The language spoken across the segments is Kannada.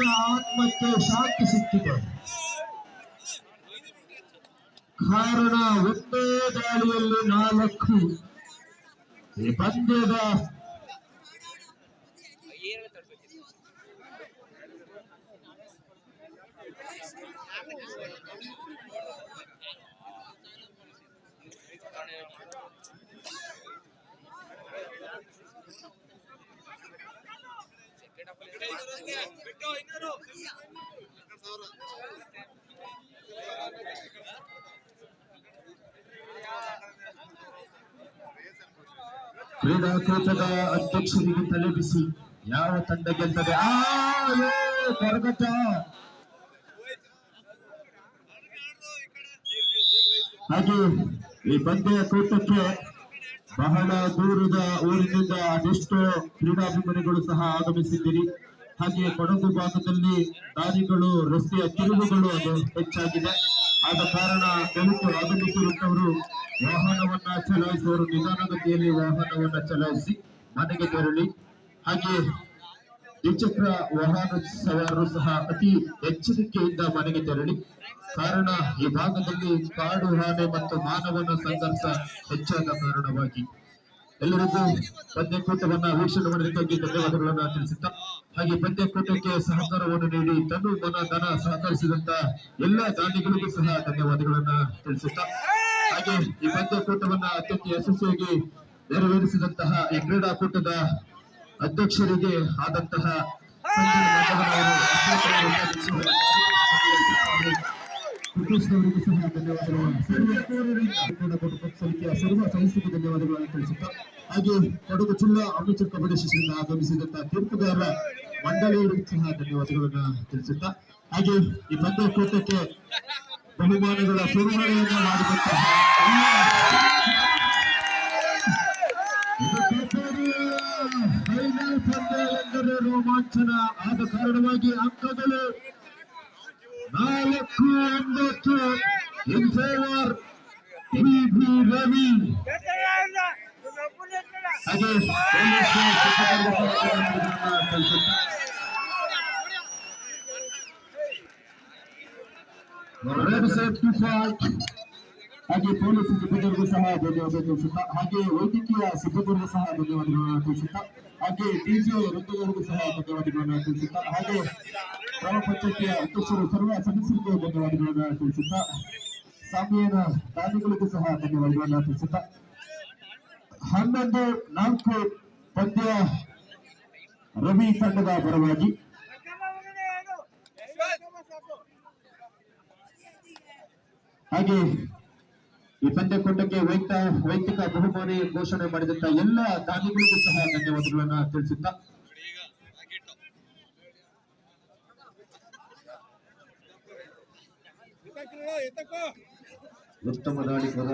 ಅವರ ಆತ್ಮಕ್ಕೆ ಶಾಂತಿ ಸಿಕ್ಕಿದೆ. ಕಾರಣ ಒಂದೇ ದಾಳಿಯಲ್ಲಿ 4 ಈ ಪಂದ್ಯದ ಕ್ರೀಡಾಕೂಟದ ಅಧ್ಯಕ್ಷರಿಗೆ ತಲೆಬಿಸಿ ಯಾವ ತಂಡ ಗೆಲ್ತದೆ. ಕೊರಗಟ್ಟ ಹಾಗೆ ಈ ಪಂದ್ಯ ಕೂಟಕ್ಕೆ ಬಹಳ ದೂರದ ಊರಿನಿಂದ ಅದೆಷ್ಟೋ ಕ್ರೀಡಾಭಿಮಾನಿಗಳು ಸಹ ಆಗಮಿಸಿದ್ದೀರಿ. ಹಾಗೆ ಕೊಡಗು ಭಾಗದಲ್ಲಿ ದಾರಿಗಳು, ರಸ್ತೆಯ ತಿರುವುಗಳು ಅದು ಹೆಚ್ಚಾಗಿದೆ. ಆದ ಕಾರಣ ದಲಿತು ಆಗಮಿಸಿರುತ್ತವರು ವಾಹನವನ್ನ ಚಲಾಯಿಸುವವರು ನಿಧಾನಗತಿಯಲ್ಲಿ ವಾಹನವನ್ನ ಚಲಾಯಿಸಿ ಮನೆಗೆ ತೆರಳಿ. ಹಾಗೆ ದ್ವಿಚಕ್ರ ವಾಹನ ಸವಾರರು ಸಹ ಅತಿ ಎಚ್ಚರಿಕೆಯಿಂದ ಮನೆಗೆ ತೆರಳಿ. ಕಾರಣ ಈ ಭಾಗದಲ್ಲಿ ಕಾಡು ಆನೆ ಮತ್ತು ಮಾನವನ ಸಂಘರ್ಷ ಹೆಚ್ಚಾದ ಕಾರಣವಾಗಿ ಎಲ್ಲರಿಗೂ ಪಂದ್ಯಕೂಟವನ್ನ ವೀಕ್ಷಣೆ ಮಾಡಲಿಕ್ಕಾಗಿ ಧನ್ಯವಾದಗಳನ್ನ ತಿಳಿಸುತ್ತಾ, ಹಾಗೆ ಪಂದ್ಯಕೂಟಕ್ಕೆ ಸಹಕಾರವನ್ನು ನೀಡಿ ತನು ಮನ ಧನ ಸಹಕರಿಸಿದಂತ ಎಲ್ಲ ದಾನಿಗಳಿಗೂ ಸಹ ಧನ್ಯವಾದಗಳನ್ನ ತಿಳಿಸುತ್ತಾ, ಹಾಗೆ ಈ ಪಂದ್ಯಕೂಟವನ್ನ ಅತ್ಯಂತ ಯಶಸ್ವಿಯಾಗಿ ನೆರವೇರಿಸಿದಂತಹ ಈ ಕ್ರೀಡಾಕೂಟದ ಅಧ್ಯಕ್ಷರಿಗೆ ಆದಂತಹ ಸಹ ಸರ್ವ ಸದಸ್ಯರಿಗೆ ಧನ್ಯವಾದಗಳನ್ನು ತಿಳಿಸುತ್ತಾ, ಹಾಗೆ ಕೊಡಗು ಜಿಲ್ಲಾ ಅಮೃತ ಕಬಡ್ಡಿ ಶಿಕ್ಷಣದಿಂದ ಆಗಮಿಸಿದಂತಹ ತೀರ್ಪುಗಾರರ ಮಂಡಳಿಯವರಿಗೂ ಸಹ ಧನ್ಯವಾದಗಳನ್ನ ತಿಳಿಸುತ್ತಾ, ಹಾಗೆ ಈ ಪಂದ್ಯಕೂಟಕ್ಕೆ ಬಹುಮಾನಗಳ ಸುರುಮಳೆಯನ್ನ ಮಾಡಿದಂತಹ ಫೈನಲ್ ಪಂದ್ಯ ಎಂದರೆ ರೋಮಾಂಚನ. ಆದ ಕಾರಣವಾಗಿ ಅಂಕಗಳು 4-9 ಇನ್ ಫೇವರ್ ಟಿ.ಬಿ. ರವಿ. ಹಾಗೆ ರೆಡ್ ಸೇಫ್ಟಿ ಫಾಲ್ಟ್, ಹಾಗೆ ಪೊಲೀಸ್ ಸಿಬ್ಬಂದಿಗೂ ಸಹ ಧನ್ಯವಾದ ತಿಳಿಸುತ್ತಾ, ಹಾಗೆ ವೈದ್ಯಕೀಯ ಸಿಬ್ಬಂದಿಗೂ ಸಹ ಧನ್ಯವಾದಗಳನ್ನು ತಿಳಿಸುತ್ತಾ, ಹಾಗೆ ಡಿಜೆ ವೃತ್ತಗಳಿಗೂ ಸಹ ಧನ್ಯವಾದಗಳನ್ನು ತಿಳಿಸುತ್ತಾ, ಹಾಗೆ ಗ್ರಾಮ ಪಂಚಾಯತಿಯ ಅಧ್ಯಕ್ಷರು ಸರ್ವ ಸದಸ್ಯರಿಗೂ ಧನ್ಯವಾದಗಳನ್ನು ತಿಳಿಸುತ್ತಾ, ಸಾಮ್ಯನ ದಾನಿಗಳಿಗೂ ಸಹ ಧನ್ಯವಾದಗಳನ್ನು ತಿಳಿಸುತ್ತಾ 11-4 ಪಂದ್ಯ ರವಿ ತಂಡದ ಪರವಾಗಿ. ಹಾಗೆ ಈ ಪಂದ್ಯಕೂಟಕ್ಕೆ ವೈಯಕ್ತಿಕ ಬಹುಮಾನ ಘೋಷಣೆ ಮಾಡಿದಂತ ಎಲ್ಲ ದಾನಿಗಳಿಗೂ ಸಹ ಧನ್ಯವಾದಗಳನ್ನ ತಿಳಿಸುತ್ತಾ, ಉತ್ತಮ ದಾಳಿಕರ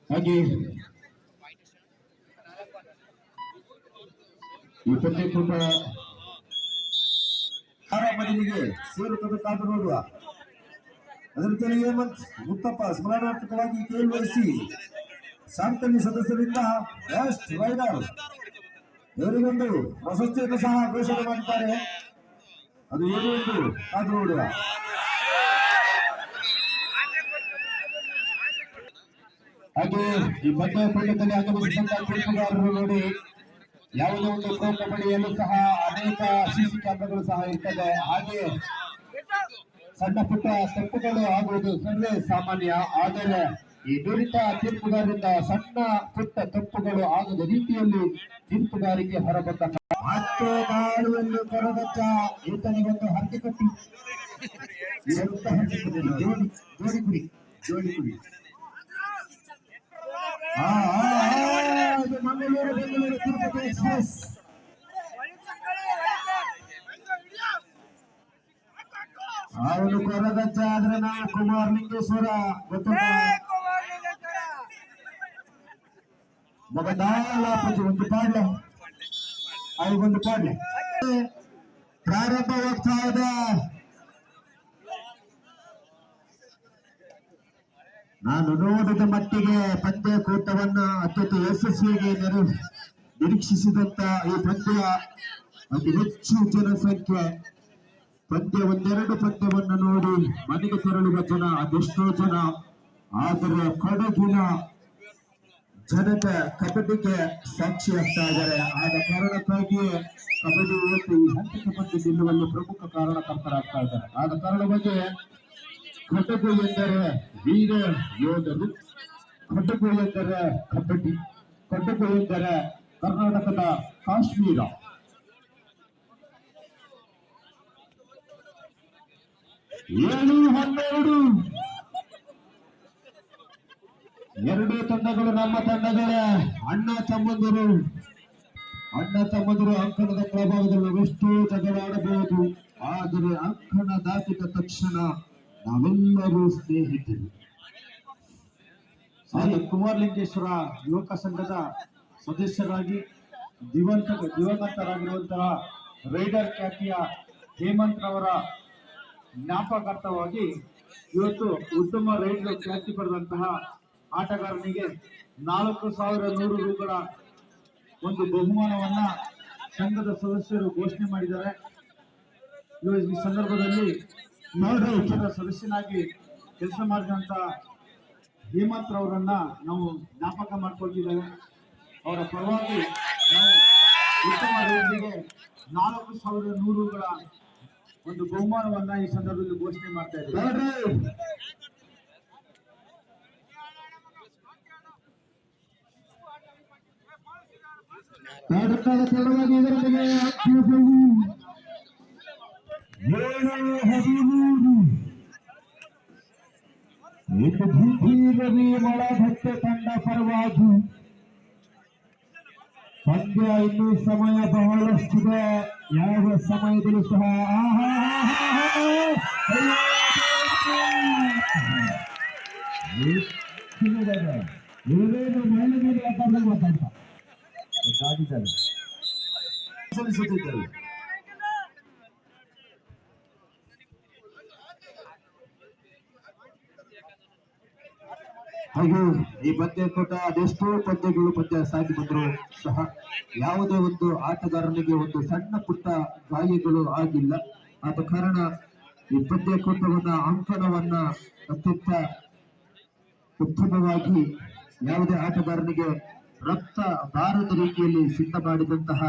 ಹಾಗೆ ಈ ಪಂದ್ಯಕೂಟ ಮನೆಗೆ ಸೇರುತ್ತದೆ ನೋಡುವ. ಅದರ ಜೊತೆಗೆ ಹೇಮಂತ್ ಮುತ್ತಪ್ಪ ಸ್ಮರಣಾರ್ಥಕವಾಗಿ KYC ಸಾಂತನಿ ಸದಸ್ಯರಿಂದ ಬೆಸ್ಟ್ ರೈಡರ್ ಇವರಿಗೊಂದು ಪ್ರಶಸ್ತಿಯನ್ನು ಸಹ ಘೋಷಣೆ ಮಾಡಿದ್ದಾರೆ. ಅದು ಏನು ಎಂದು ಕಾದು ನೋಡುವ. ಹಾಗೆ ಈ ಪಂದ್ಯಕೂಟದಲ್ಲಿ ಆಗಮಿಸಿದಂತಹ ತೀರ್ಪುಗಾರರು ನೋಡಿ, ಯಾವುದೇ ಒಂದು ಪ್ರೊ ಕಬಡ್ಡಿಯಲ್ಲೂ ಸಹ ಅನೇಕ ಸಿಸಿ ಕ್ಯಾಮೆರಾಗಳು ಸಹ ಇರ್ತದೆ. ಹಾಗೆ ಸಣ್ಣ ಪುಟ್ಟ ತಪ್ಪುಗಳು ಆಗುವುದು ಸರ್ವೇ ಸಾಮಾನ್ಯ. ಆದರೆ ಈ ನುರಿತ ತೀರ್ಪುಗಾರರಿಂದ ಸಣ್ಣ ಪುಟ್ಟ ತಪ್ಪುಗಳು ಆಗದ ರೀತಿಯಲ್ಲಿ ತೀರ್ಪುಗಾರಿಕೆ ಹೊರಬಂದ ಮತ್ತೆ ದಾಳಿಯಲ್ಲಿ ಕೊರಗಚ್ಚ ಈತನಿಗೊಂದು ಹರಕೆ ಕಟ್ಟಿ ಜೋಡಿ ಕುಡಿ ಇದು ಮಂಗಳೂರು ಬೆಂಗಳೂರು ತಿರುಪತಿ ಎಕ್ಸ್ಪ್ರೆಸ್. ಅವನು ಕೊರಗಚ್ಚ ಆದ್ರೆ ನಾ ಕುಮಾರ್ ಲಿಂಗೇಶ್ವರ ಗೊತ್ತುಂಟ ಮಗ ದಾಲಾಪತಿ ಒಂದು ಪಾಡ್ಲೆ ಐಗೊಂದು ಪಾಡ್ಲೆ ಪ್ರಾರಂಭವಾಗ್ತಾ ಇದೆ. ನಾನು ನೋಡಿದ ಮಟ್ಟಿಗೆ ಪಂದ್ಯಕೂಟವನ್ನ ಅತ್ಯಂತ ಯಶಸ್ವಿಯಾಗಿ ನಿರೀಕ್ಷಿಸಿದಂತ ಈ ಪಂದ್ಯ ಅತಿ ಹೆಚ್ಚು ಜನಸಂಖ್ಯೆ ಒಂದೆರಡು ಪಂದ್ಯವನ್ನು ನೋಡಿ ಮನೆಗೆ ತೆರಳುವ ಜನ ಅದೆಷ್ಟೋ ಜನ. ಆದರೆ ಕೊಡಗಿನ ಜನತೆ ಕಬಡ್ಡಿಗೆ ಸಾಕ್ಷಿಯಾಗ್ತಾ ಇದ್ದಾರೆ. ಆದ ಕಾರಣಕ್ಕಾಗಿಯೇ ಕಬಡ್ಡಿ ಇವತ್ತು ಈ ಹಂತಕ್ಕೆ ಬಂದು ನಿಲ್ಲುವಲ್ಲಿ ಪ್ರಮುಖ ಕಾರಣಕರ್ತರಾಗ್ತಾ ಇದ್ದಾರೆ. ಆದ ಕಾರಣವಾಗಿ ಕೊಡಗು ಎಂದರೆ ವೀರ ಯೋಧರು, ಕೊಡಗು ಎಂದರೆ ಕಬಡ್ಡಿ, ಕೊಡಗು ಎಂದರೆ ಕರ್ನಾಟಕದ ಕಾಶ್ಮೀರ. ಏಳು 12 ಎರಡೂ ತಂಡಗಳು ನಮ್ಮ ತಂಡಗಳ ಅಣ್ಣ ತಮ್ಮಂದಿರು ಅಂಕಣದ ಪ್ರಭಾವದಲ್ಲಿ ಎಷ್ಟೋ ಜಗಳಾಡಬಹುದು. ಆದರೆ ಅಂಕಣ ದಾಟಿದ ತಕ್ಷಣ ನಾವೆಲ್ಲರೂ ಸ್ನೇಹಿತರು. ಕುಮಾರಲಿಂಗೇಶ್ವರ ಯುವಕ ಸಂಘದ ಸದಸ್ಯರಾಗಿ ದಿವಂಗತರಾಗಿರುವಂತಹ ರೈಡರ್ ಖ್ಯಾತಿಯ ಹೇಮಂತ್ ರವರ ಜ್ಞಾಪಕಾರ್ಥವಾಗಿ ಇವತ್ತು ಉತ್ತಮ ರೈಡರ್ ಖ್ಯಾತಿ ಪಡೆದಂತಹ ಆಟಗಾರನಿಗೆ 4,100 ರೂಗಳ ಒಂದು ಬಹುಮಾನವನ್ನ ಸಂಘದ ಸದಸ್ಯರು ಘೋಷಣೆ ಮಾಡಿದ್ದಾರೆ. ಈ ಸಂದರ್ಭದಲ್ಲಿ ಸದಸ್ಯನಾಗಿ ಕೆಲಸ ಮಾಡಿದಂತ ಹೇಮಂತ್ ರವರನ್ನ ನಾವು ಜ್ಞಾಪಕ ಮಾಡ್ಕೊಳ್ತಿದ್ದೇವೆ. ಅವರ ಪರವಾಗಿ ನಾವು ಉತ್ತಮ ರೈತರಿಗೆ 4,100 ರೂಗಳ ಒಂದು ಬಹುಮಾನವನ್ನ ಈ ಸಂದರ್ಭದಲ್ಲಿ ಘೋಷಣೆ ಮಾಡ್ತಾ ಇದ್ದೇವೆ. ಮಳಭಕ್ತ ತಂಡ ಪರವಾಗಿ ಪಂದ್ಯ ಇನ್ನೂ ಸಮಯ ಬಹಳಷ್ಟಿದೆ. ಯಾವ ಸಮಯದಲ್ಲೂ ಸಹ ಇವೇನು ಮೇಲೆ ಮೇಲೆ ಮಾತಾಡ್ತಾ ಸಲ್ಲಿಸುತ್ತಿದ್ದರು. ಹಾಗೂ ಈ ಪಂದ್ಯಕೂಟ ಅದೆಷ್ಟೋ ಪಂದ್ಯ ಸಾಗಿ ಬಂದ್ರು ಸಹ ಯಾವುದೇ ಒಂದು ಆಟಗಾರನಿಗೆ ಒಂದು ಸಣ್ಣ ಪುಟ್ಟ ಗಾಯಗಳು ಆಗಿಲ್ಲ. ಆದ ಕಾರಣ ಈ ಪಂದ್ಯಕೂಟವನ್ನ ಅಂಕಣವನ್ನ ಅತ್ಯಂತ ಉತ್ತಮವಾಗಿ ಯಾವುದೇ ಆಟಗಾರನಿಗೆ ರಕ್ತ ಬಾರದ ರೀತಿಯಲ್ಲಿ ಸಿದ್ಧ ಮಾಡಿದಂತಹ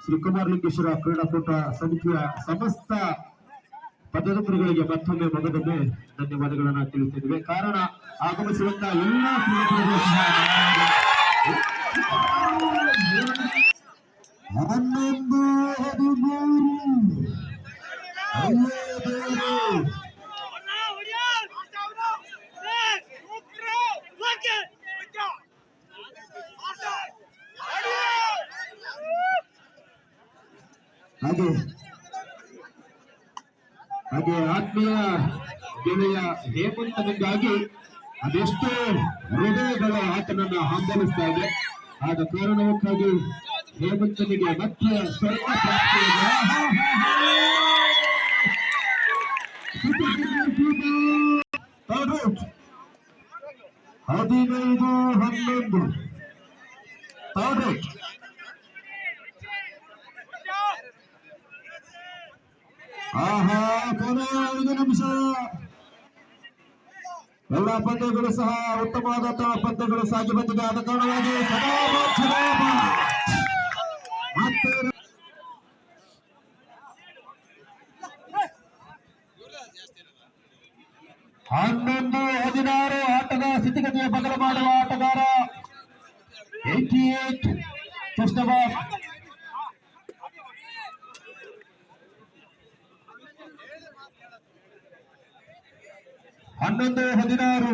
ಶ್ರೀ ಕುಮಾರಲಿಂಗೇಶ್ವರ ಕ್ರೀಡಾಕೂಟ ಸಮಿತಿಯ ಸಮಸ್ತ ಪದಾಧಿಕಾರಿಗಳಿಗೆ ಮತ್ತೊಮ್ಮೆ ಮಗದೊಮ್ಮೆ ಧನ್ಯವಾದಗಳನ್ನ ತಿಳಿಸಿದ್ದೇವೆ. ಕಾರಣ ಆಗಮಿಸುವಂತ ಎಲ್ಲ ಕ್ರೀಡಾಪಟುಗಳು ಸಹ 11-13 ಹಾಗೆ ಆತ್ಮೀಯ ಗೆಳೆಯ ಹೇಮಂತನಿಗಾಗಿ ಅದೆಷ್ಟೋ ಹೃದಯಗಳ ಆತನನ್ನ ಹಂಬಲಿಸ್ತಾ ಇದೆ. ಆದ ಕಾರಣಕ್ಕಾಗಿ ಹೇಮಂತನಿಗೆ ಮತ್ತೆ ಸ್ವರ್ಗ ಪ್ರಾಪ್ತಿಯಿದೆ. 15-11 ಕೊನೆಯ 5 ನಿಮಿಷ. ಎಲ್ಲ ಪಂದ್ಯಗಳು ಸಹ ಉತ್ತಮವಾದ ಪಂದ್ಯಗಳು ಸಾಗಿ ಬಂದಿದೆ. ಆದ ಕಾರಣವಾಗಿ ಮತ್ತೆ 11-16 ಆಟದ ಸ್ಥಿತಿಗತಿಯ ಬದಲು ಮಾಡುವ ಆಟಗಾರ 88 ಕೃಷ್ಣಬಾಬ್. 11-16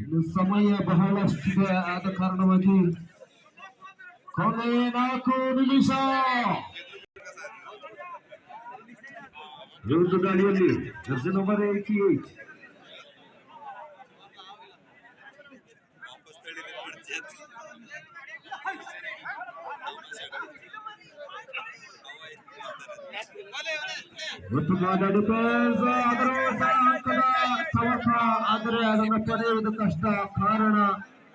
ಇನ್ನು ಸಮಯ ಬಹಳಷ್ಟಿದೆ. ಆದ ಕಾರಣವಾಗಿ ಕೊನೆ 4 ನಿಮಿಷ. ಒಂದು ಗಾಡಿಯಲ್ಲಿ ಜರ್ಸಿ ನಂಬರ್ 88 Hava ಉತ್ತಮವಾದ ಡಿಫೆನ್ಸ್ ಆದರೂ ಸಹ ಅಂಕದ ಸವಕ, ಆದರೆ ಅದನ್ನು ಪಡೆಯುವುದು ಕಷ್ಟ. ಕಾರಣ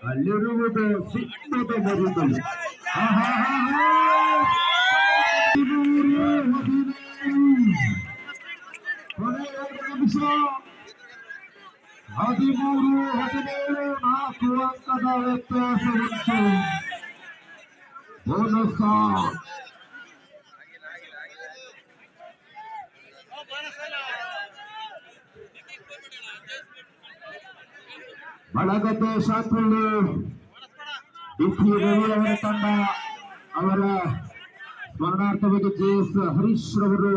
ಅಲ್ಲಿರುವುದು ಸಿಕ್ಕಿದ ಮರುದಲ್ಲಿ. ಕೊನೆಯ 2 ನಿಮಿಷ 13-17 4 ಅಂಕದ ವ್ಯತ್ಯಾಸ ಉಂಟು. ಬೋನಸ್ ಬಳಗದ್ದೆ ಶಾಸ್ತ್ರಲ್ಲಿ ಡಿಸಿ ರವಿ ಅವರ ತಂಡ ಅವರ ಸ್ಮರಣಾರ್ಥವಾಗಿ JS ಹರೀಶ್ ರವರು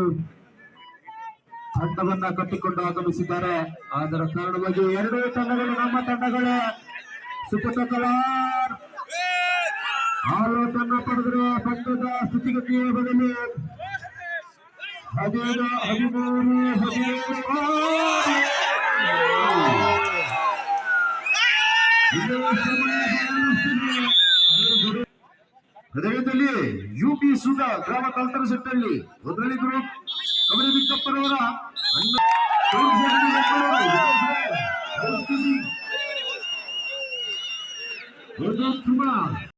ತಂಡವನ್ನ ಕಟ್ಟಿಕೊಂಡು ಆಗಮಿಸಿದ್ದಾರೆ. ಅದರ ಕಾರಣವಾಗಿ 2 ತಂಡಗಳು ನಮ್ಮ ತಂಡಗಳೇ. ಸುಪುಟ ಕಲಾರ್ ಆಲೋಟನ್ನ ಪಡೆದರೆ ಪಂದ್ಯದ ಸ್ಥಿತಿಗತಿಯ ಬದಲು 17-13 ಹೃದಯದಲ್ಲಿ UB ಸುಧಾ ಗ್ರಾಮ ಕಲ್ತರ ಸೆಟ್ಟಲ್ಲಿ ಮೊದಲನೇ ಗ್ರೂಪ್ ಕಬಡ್ಡಿ ಬಿಕ್ಕಪ್ಪರವರ ಅಣ್ಣ